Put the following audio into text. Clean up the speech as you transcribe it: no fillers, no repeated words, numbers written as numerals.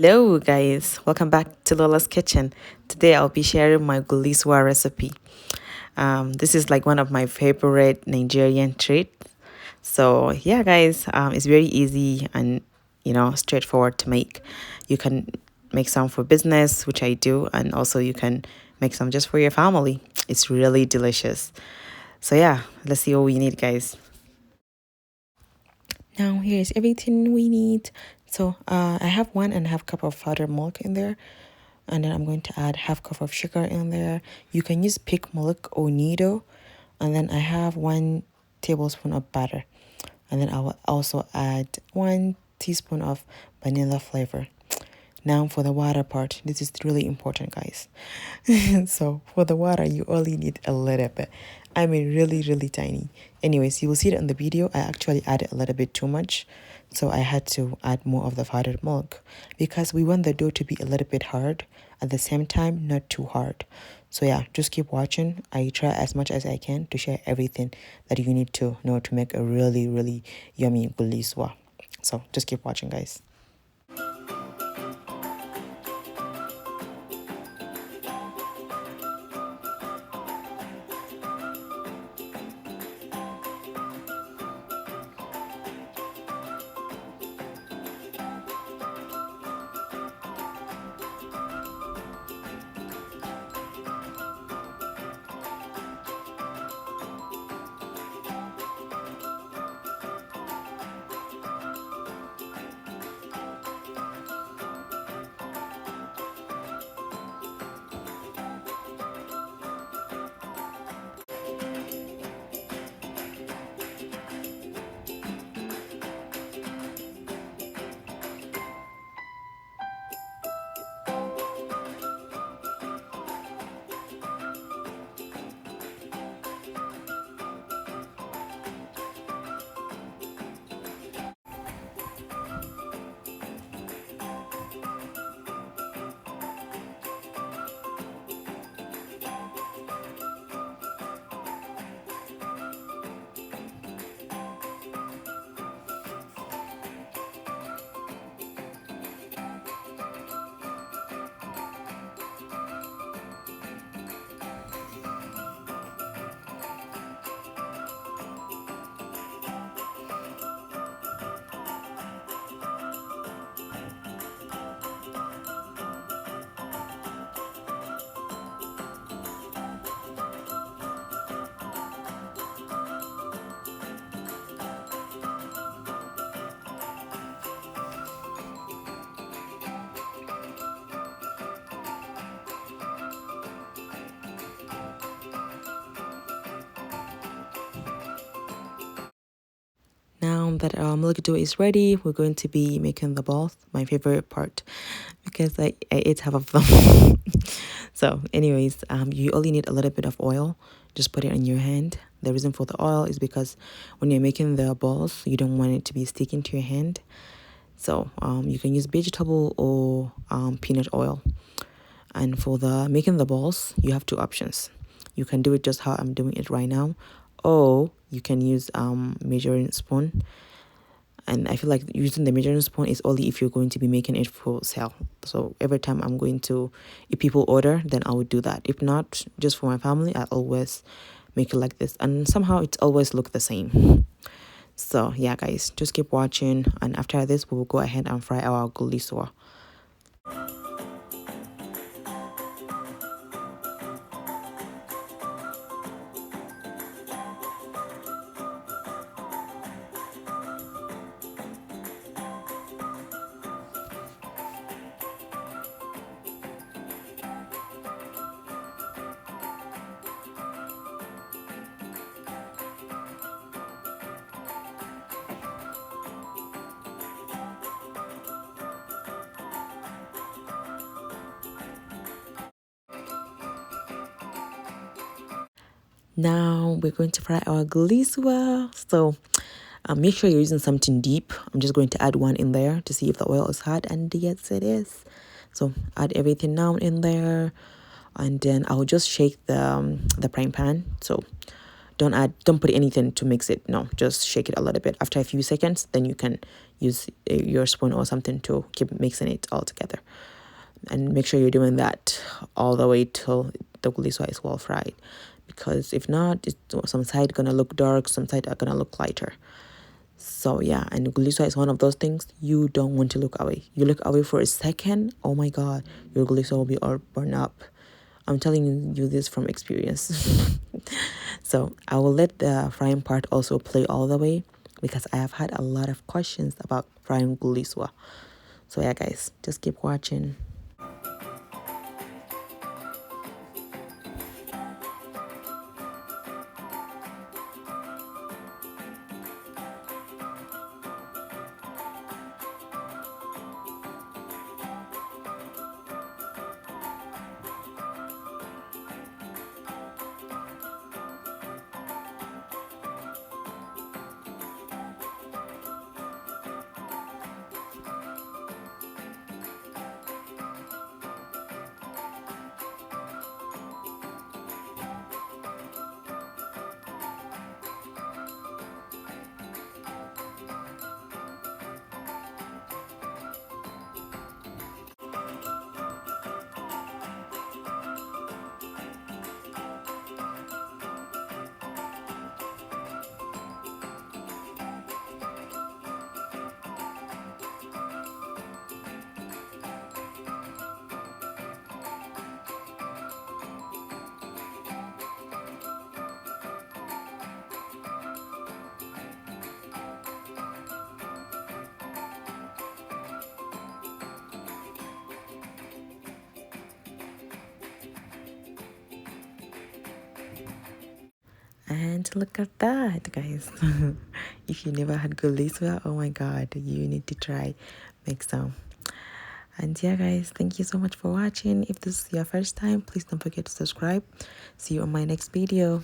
Hello guys, welcome back to Lola's Kitchen. Today I'll be sharing my Gullisuwa recipe. This is like one of my favorite Nigerian treats. So yeah guys, it's very easy and straightforward to make. You can make some for business, which I do, and also you can make some just for your family. It's really delicious. So yeah, let's see what we need guys. Now here's everything we need. So I have 1.5 cup of powdered milk in there, and then I'm going to add half cup of sugar in there. You can use peak milk or nido, and then I have 1 tablespoon of butter, and then I will also add 1 teaspoon of vanilla flavor. Now for the water part, this is really important guys. So for the water you only need a little bit. I mean really tiny. Anyways, you will see it in the video. I actually added a little bit too much, so I had to add more of the powdered milk because we want the dough to be a little bit hard at the same time not too hard. So yeah, just keep watching. I try as much as I can to share everything that you need to know to make a really yummy Gullisuwa. So just keep watching guys. Now that our milk dough is ready, we're going to be making the balls, my favorite part, because I ate half of them. So anyways, you only need a little bit of oil. Just put it in your hand. The reason for the oil is because when you're making the balls, you don't want it to be sticking to your hand. So you can use vegetable or peanut oil. And for the making the balls, you have 2 options. You can do it just how I'm doing it right now, or you can use measuring spoon. And I feel like using the measuring spoon is only if you're going to be making it for sale. So every time I'm going to, if people order, then I would do that. If not, just for my family, I always make it like this, and somehow it's always look the same. So yeah guys, just keep watching, and after this we will go ahead and fry our Gullisuwa. Now we're going to fry our Gullisuwa. So make sure you're using something deep. I'm just going to add one in there to see if the oil is hot, and yes it is. So add everything now in there, and then I'll just shake the frying pan. So don't put anything to mix it. No, just shake it a little bit. After a few seconds, then you can use your spoon or something to keep mixing it all together. And make sure you're doing that all the way till the gullisuwa is well fried, because if not, some side gonna look dark, some side are gonna look lighter. So yeah, and gullisuwa is one of those things you don't want to look away. You look away for a second, oh my god, your gullisuwa will be all burned up. I'm telling you this from experience. So I will let the frying part also play all the way, because I have had a lot of questions about frying gullisuwa. So yeah, guys, just keep watching. And look at that, guys. If you never had Gullisuwa, oh my god, you need to try. Make some. And yeah, guys, thank you so much for watching. If this is your first time, please don't forget to subscribe. See you on my next video.